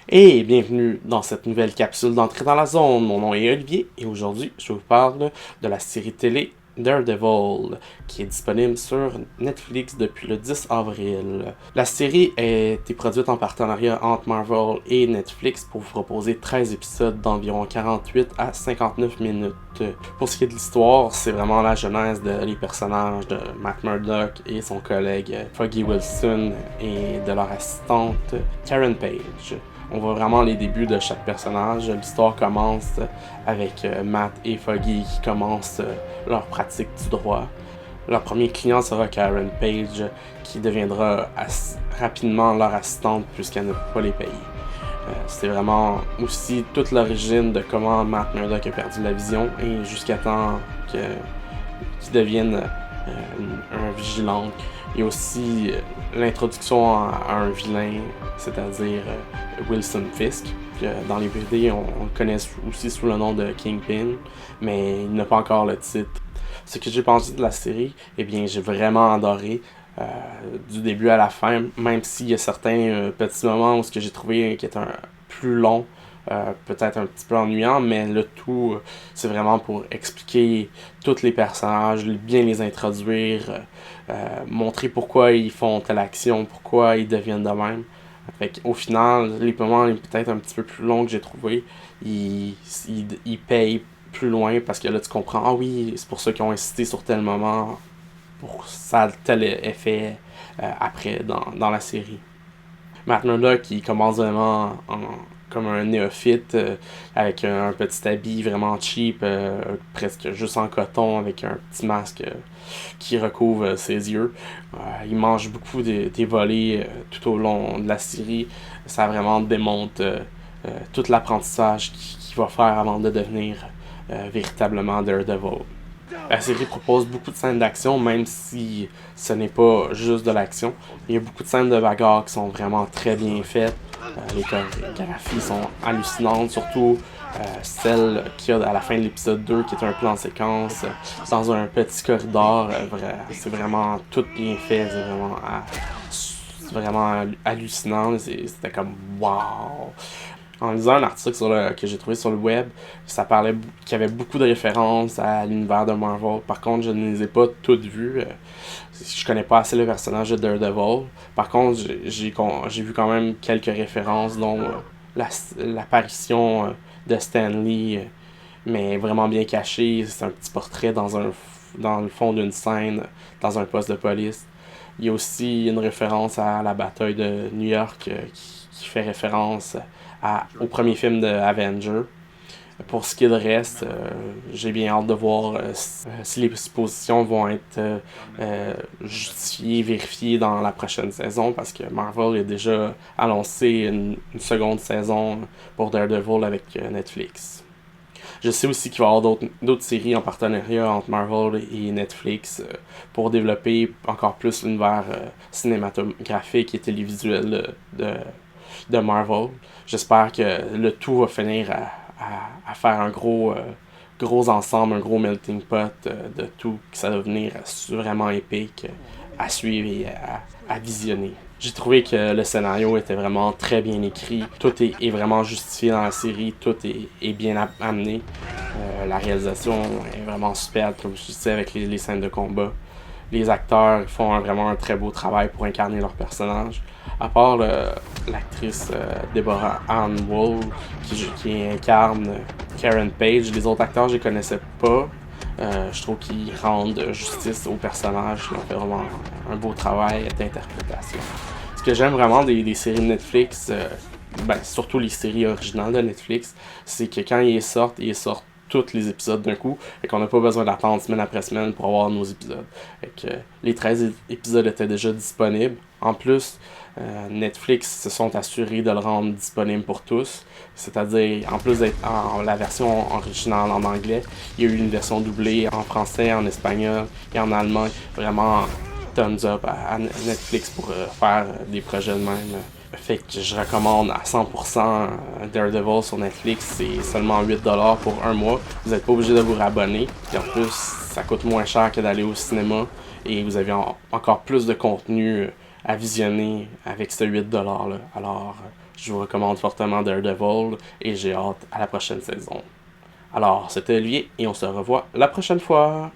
Et bienvenue dans cette nouvelle capsule d'entrée dans la zone. Mon nom est Olivier et aujourd'hui je vous parle de la série télé Daredevil qui est disponible sur Netflix depuis le 10 avril. La série a été produite en partenariat entre Marvel et Netflix pour vous proposer 13 épisodes d'environ 48 à 59 minutes. Pour ce qui est de l'histoire, c'est vraiment la genèse des personnages de Matt Murdock et son collègue Foggy Wilson et de leur assistante Karen Page. On voit vraiment les débuts de chaque personnage. L'histoire commence avec Matt et Foggy qui commencent leur pratique du droit. Leur premier client sera Karen Page, qui deviendra rapidement leur assistante puisqu'elle ne peut pas les payer. C'est vraiment aussi toute l'origine de comment Matt Murdock a perdu la vision et jusqu'à temps qu'il devienne un vigilant. Il y a aussi l'introduction à un vilain, c'est-à-dire Wilson Fisk. Dans les BD, on le connaît aussi sous le nom de Kingpin, mais il n'a pas encore le titre. Ce que j'ai pensé de la série, eh bien, j'ai vraiment adoré du début à la fin, même s'il y a certains petits moments où ce que j'ai trouvé qui est plus long, peut-être un petit peu ennuyant, mais le tout, c'est vraiment pour expliquer tous les personnages, bien les introduire, montrer pourquoi ils font telle action, pourquoi ils deviennent de même. Fait qu'au final, les moments peut-être un petit peu plus longs que j'ai trouvé, ils payent plus loin parce que là tu comprends, ah oui, c'est pour ça qu'ils ont insisté sur tel moment, pour ça tel effet après dans la série. Matt Murdock qui commence vraiment comme un néophyte avec un petit habit vraiment cheap, presque juste en coton avec un petit masque qui recouvre ses yeux. Il mange beaucoup des volets tout au long de la série. Ça vraiment démontre tout l'apprentissage qu'il va faire avant de devenir véritablement Daredevil. La série propose beaucoup de scènes d'action, même si ce n'est pas juste de l'action. Il y a beaucoup de scènes de bagarre qui sont vraiment très bien faites. Les chorégraphies sont hallucinantes, surtout celle qu'il y a à la fin de l'épisode 2, qui est un plan séquence dans un petit corridor. C'est vraiment tout bien fait, c'est vraiment hallucinant. C'était comme wow! En lisant un article que j'ai trouvé sur le web, ça parlait qu'il y avait beaucoup de références à l'univers de Marvel. Par contre, je ne les ai pas toutes vues. Je connais pas assez le personnage de Daredevil. Par contre, j'ai vu quand même quelques références, dont l'apparition de Stan Lee, mais vraiment bien caché. C'est un petit portrait dans le fond d'une scène, dans un poste de police. Il y a aussi une référence à la bataille de New York qui fait référence au premier film de Avenger. Pour ce qui est de reste, j'ai bien hâte de voir si les suppositions vont être justifiées, vérifiées dans la prochaine saison, parce que Marvel a déjà annoncé une seconde saison pour Daredevil avec Netflix. Je sais aussi qu'il va y avoir d'autres séries en partenariat entre Marvel et Netflix pour développer encore plus l'univers cinématographique et télévisuel de Marvel. J'espère que le tout va finir à faire un gros ensemble, un gros melting pot de tout, que ça va devenir vraiment épique à suivre et à visionner. J'ai trouvé que le scénario était vraiment très bien écrit. Tout est vraiment justifié dans la série. Tout est bien amené. La réalisation est vraiment superbe, comme je disais, avec les scènes de combat. Les acteurs font vraiment un très beau travail pour incarner leur personnage. À part l'actrice Deborah Ann Woll qui incarne Karen Page, les autres acteurs je les connaissais pas. Je trouve qu'ils rendent justice au personnage. Ils ont fait vraiment un beau travail d'interprétation. Ce que j'aime vraiment des séries de Netflix, surtout les séries originales de Netflix, c'est que quand ils sortent tous les épisodes d'un coup, et qu'on n'a pas besoin d'attendre semaine après semaine pour avoir nos épisodes. Et que les 13 épisodes étaient déjà disponibles. En plus, Netflix se sont assurés de le rendre disponible pour tous. C'est-à-dire, en plus d'être la version originale en anglais, il y a eu une version doublée en français, en espagnol et en allemand. Vraiment, thumbs up à Netflix pour faire des projets de même. Fait que je recommande à 100% Daredevil sur Netflix. C'est seulement 8$ pour un mois. Vous n'êtes pas obligé de vous rabonner. Et en plus, ça coûte moins cher que d'aller au cinéma. Et vous avez encore plus de contenu à visionner avec ce 8$ là. Alors, Je vous recommande fortement Daredevil et j'ai hâte à la prochaine saison. Alors, c'était Olivier et on se revoit la prochaine fois.